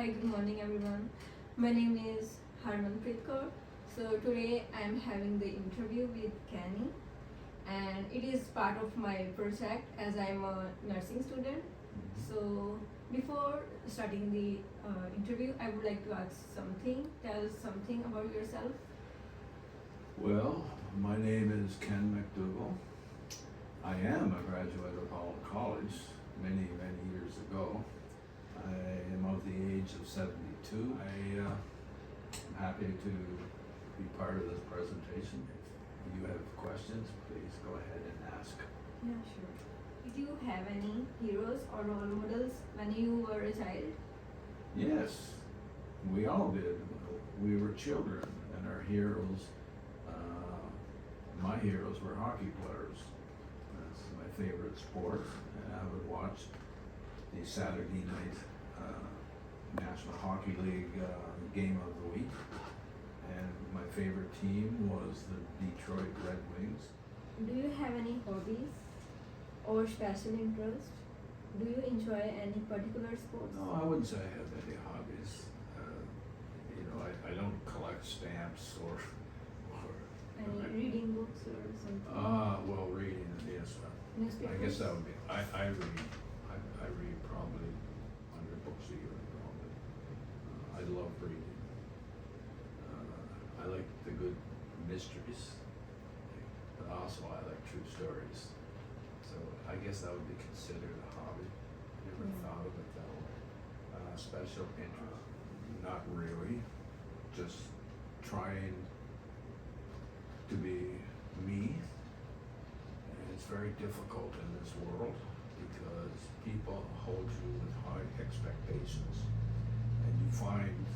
Hi, good morning everyone. My name is Harmanpreet Kaur. So today I am having the interview with Kenny, and it is part of my project as I am a nursing student. So before starting the interview, I would like to ask something. Tell something about yourself. Well, my name is Ken McDougall. I am a graduate of Howell College many years ago. I am of the age of 72. I'm happy to be part of this presentation. If you have questions, please go ahead and ask. Yeah, sure. Did you have any heroes or role models when you were a child? Yes, we all did. We were children, and our heroes, my heroes were hockey players. That's my favorite sport, and I would watch the Saturday night National Hockey League game of the week. And my favorite team was the Detroit Red Wings. Do you have any hobbies or special interest? Do you enjoy any particular sports? No, I wouldn't say I have any hobbies. I don't collect stamps or Any reading books or something? well, reading, yes. Newspapers? I guess that would be, I read, I read probably 100 books a year, probably. I love reading. I like the good mysteries, but also I like true stories. So I guess that would be considered a hobby. Never thought of it that way. Special interest? Not really. Just trying to be me. And it's very difficult in this world because people hold you with high expectations. And you find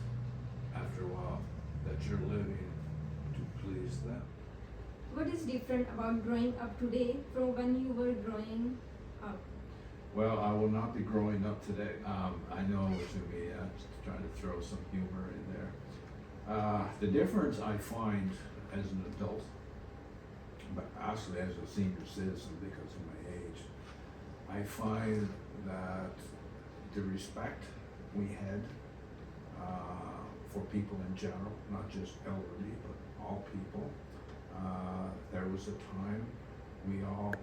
after a while that you're living to please them. What is different about growing up today from when you were growing up? Well, I will not be growing up today. I know it should be trying to throw some humor in there. The difference I find as an adult, but actually as a senior citizen because of my age, I find that the respect we had for people in general, not just elderly, but all people. There was a time we all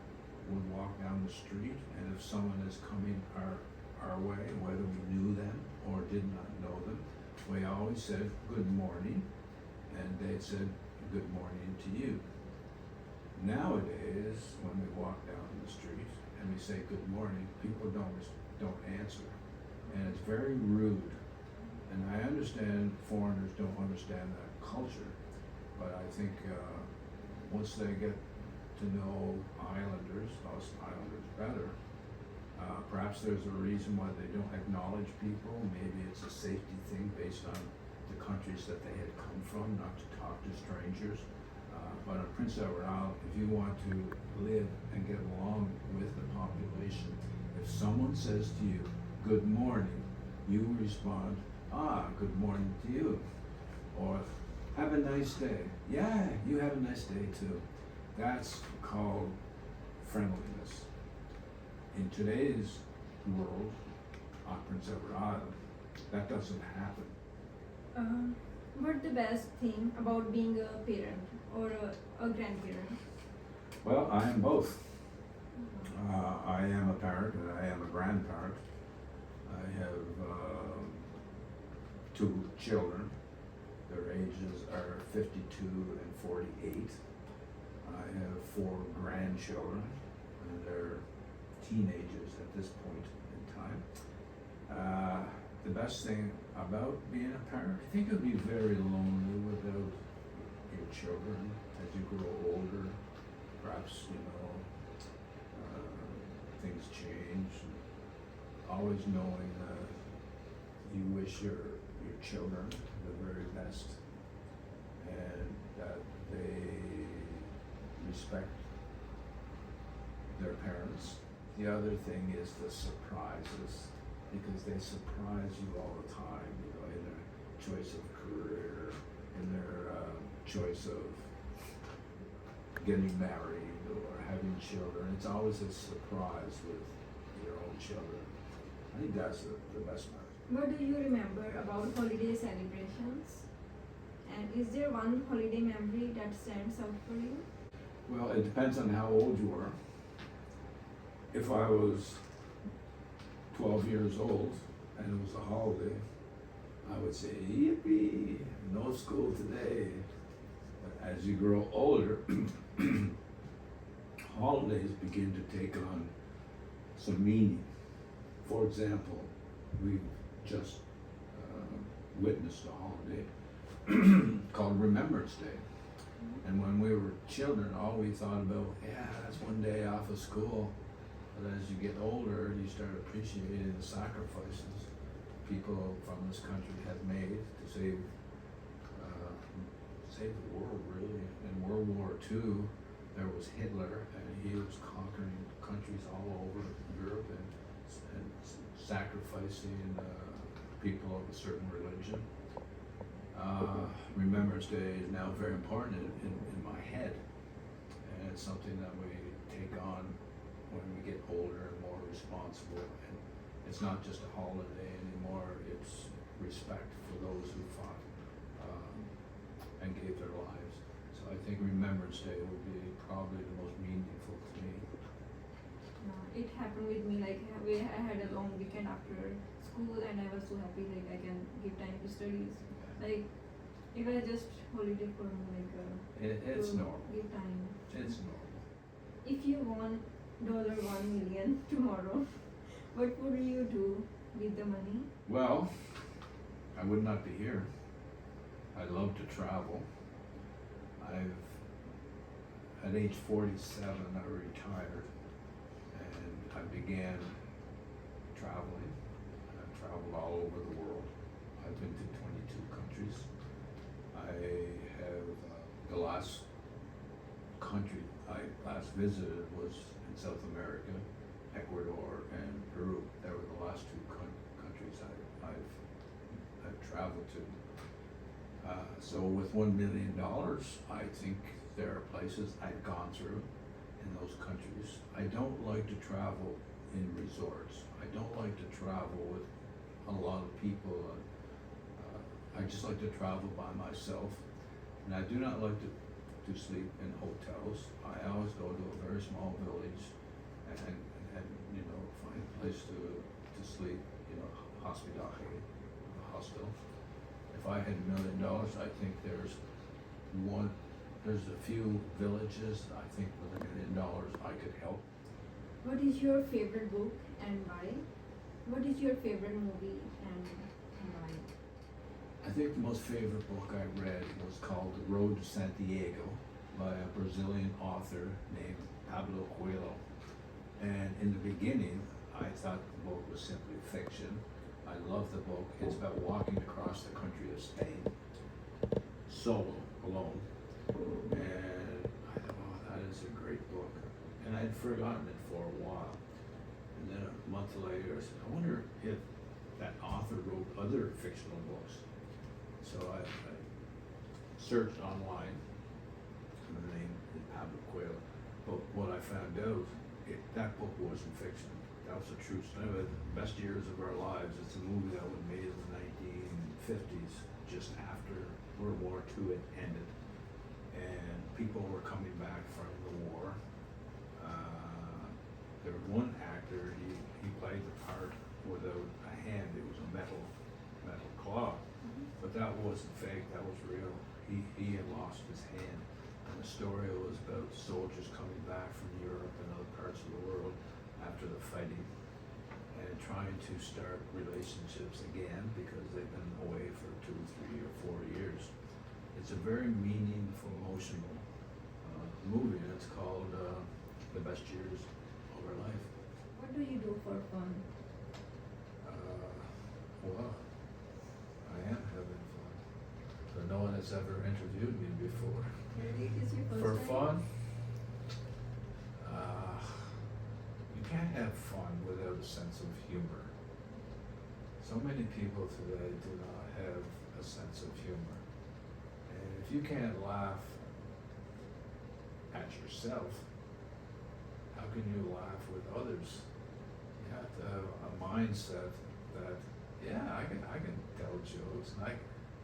would walk down the street, and if someone is coming our way, whether we knew them or did not know them, we always said good morning, and they said good morning to you. Nowadays, when we walk down the street and we say good morning, people don't answer, and it's very rude. And I understand foreigners don't understand that culture, but I think once they get to know us islanders better, perhaps there's a reason why they don't acknowledge people. Maybe it's a safety thing based on the countries that they had come from, not to talk to strangers. But on Prince Edward Island, if you want to live and get along with the population, if someone says to you, good morning, you respond, good morning to you. Or, have a nice day. Yeah, you have a nice day too. That's called friendliness. In today's world, on Prince Edward Island, that doesn't happen. What's the best thing about being a parent or a grandparent? Well, I am both. I am a parent and I am a grandparent. I have two children. Their ages are 52 and 48. I have 4 grandchildren, and they're teenagers at this point in time. The best thing about being a parent, I think it would be very lonely without your children as you grow older. Perhaps, things change. Always knowing that you wish your children the very best and that they respect their parents. The other thing is the surprises, because they surprise you all the time, in their choice of career, in their choice of getting married or having children. It's always a surprise with your own children. I think that's the best part. What do you remember about holiday celebrations? And is there one holiday memory that stands out for you? Well, it depends on how old you are. If I was 12 years old and it was a holiday, I would say, yippee, no school today. But as you grow older, holidays begin to take on some meaning. For example, we've just witnessed a holiday called Remembrance Day. And when we were children, all we thought about, yeah, that's one day off of school. But as you get older, you start appreciating the sacrifices people from this country have made to save the world, really. In World War II, there was Hitler, and he was conquering countries all over Europe and sacrificing people of a certain religion. Remembrance Day is now very important in my head, and it's something that we take on when we get older and more responsible. And it's not just a holiday anymore, it's respect for those who fought and gave their lives. So I think Remembrance Day would be probably the most meaningful to me. It happened with me, like I had a long weekend after school and I was so happy like I can give time to studies. Like it was just holiday for me, like It's to normal. give time. It's normal. If you won $1 million tomorrow, what would you do with the money? Well, I would not be here. I love to travel. At age 47, I retired and I began traveling. I've traveled all over the world. I've been to 22 countries. I have, the last country I last visited was in South America, Ecuador and Peru. They were the last two countries I've traveled to. So with $1 million, I think there are places I've gone through in those countries. I don't like to travel in resorts. I don't like to travel with a lot of people. I just like to travel by myself. And I do not like to sleep in hotels. I always go to a very small village and find a place to sleep, hospedaje, hostel. If I had $1 million, I think there's a few villages I think with $1 million I could help. What is your favorite book and why? What is your favorite movie and why? I think the most favorite book I read was called The Road to Santiago by a Brazilian author named Pablo Coelho. And in the beginning, I thought the book was simply fiction. I love the book. It's about walking across the country of Spain, solo, alone. And I thought, oh, that is a great book. And I'd forgotten it for a while. And then a month later, I said, I wonder if that author wrote other fictional books. So I searched online, and the name is Pablo Coelho. But what I found out, that book wasn't fiction. That was a true story. The Best Years of Our Lives. It's a movie that was made in the 1950s, just after World War II had ended, and people were coming back from the war. There was one actor. He played the part without a hand. It was a metal claw. But that wasn't fake, that was real. He had lost his hand. And the story was about soldiers coming back from Europe and other parts of the world after the fighting and trying to start relationships again because they've been away for 2, 3, or 4 years. It's a very meaningful, emotional movie, and it's called The Best Years of Our Life. What do you do for fun? Well, I am having fun. But no one has ever interviewed me before. Really? It is your first For time? fun, you can't have fun without a sense of humor. So many people today do not have a sense of humor. And if you can't laugh at yourself, how can you laugh with others? You have to have a mindset that Yeah, I can tell jokes, and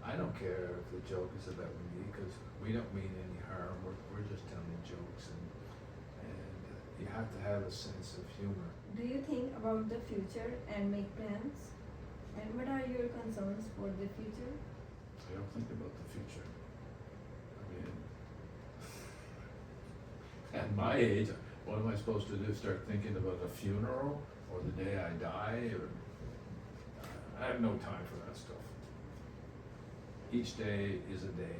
I don't care if the joke is about me, because we don't mean any harm. We're just telling jokes, and you have to have a sense of humor. Do you think about the future and make plans? And what are your concerns for the future? I don't think about the future. I mean, at my age, what am I supposed to do? Start thinking about a funeral or the day I die? Or I have no time for that stuff. Each day is a day,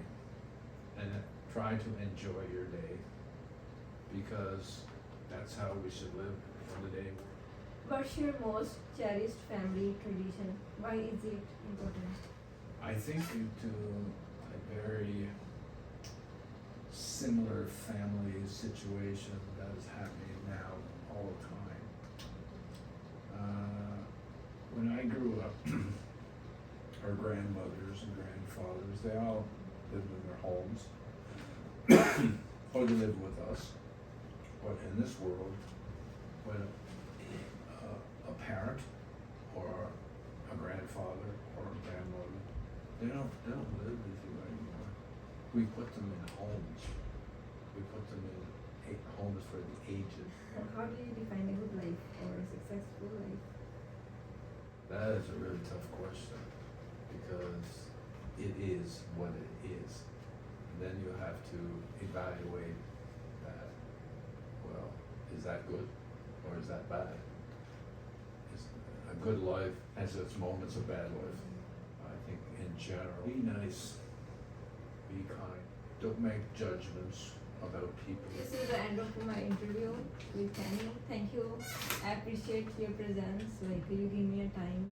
and try to enjoy your day, because that's how we should live on the day. What's your most cherished family tradition? Why is it important? I think due to a very similar family situation that is happening now all the time. When I grew up, our grandmothers and grandfathers, they all lived in their homes, or they lived with us. But in this world, when a parent or a grandfather or a grandmother, they don't live with you anymore. We put them in homes. We put them in homes for the aged. And how do you define a good life or a successful life? That is a really tough question, because it is what it is. And then you have to evaluate that. Well, is that good or is that bad? Is a good life has its moments of bad life. I think in general, be nice, be kind, don't make judgments about people. This is the end of my interview with Kenny. Thank you. I appreciate your presence. Like you give me a time.